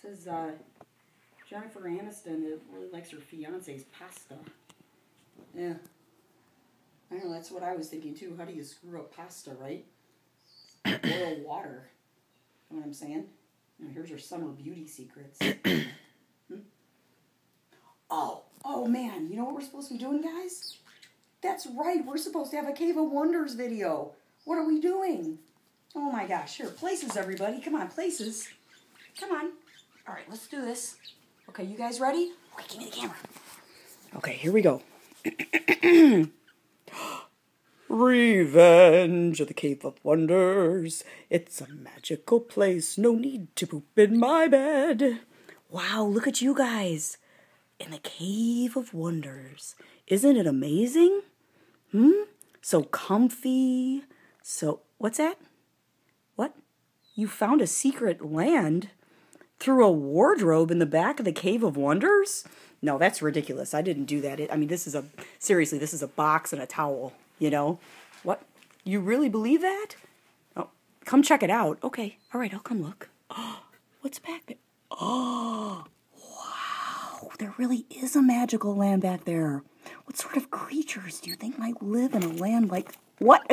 Says Jennifer Aniston really likes her fiance's pasta. Yeah. I know, that's what I was thinking too. How do you screw up pasta, right? Boil water. You know what I'm saying? Now, here's her summer beauty secrets. Oh man, you know what we're supposed to be doing, guys? That's right, we're supposed to have a Cave of Wonders video. What are we doing? Oh my gosh, here, places, everybody. Come on, places. Come on. All right, let's do this. Okay, you guys ready? Okay, give me the camera. Okay, here we go. Revenge of the Cave of Wonders. It's a magical place. No need to poop in my bed. Wow, look at you guys. In the Cave of Wonders. Isn't it amazing? So comfy. So, what's that? What? You found a secret land through a wardrobe in the back of the Cave of Wonders? No, that's ridiculous. I didn't do that. I mean, seriously, this is a box and a towel, you know? What? You really believe that? Oh, come check it out. Okay, all right, I'll come look. Oh, what's back there? Oh, wow, there really is a magical land back there. What sort of creatures do you think might live in a land like... What?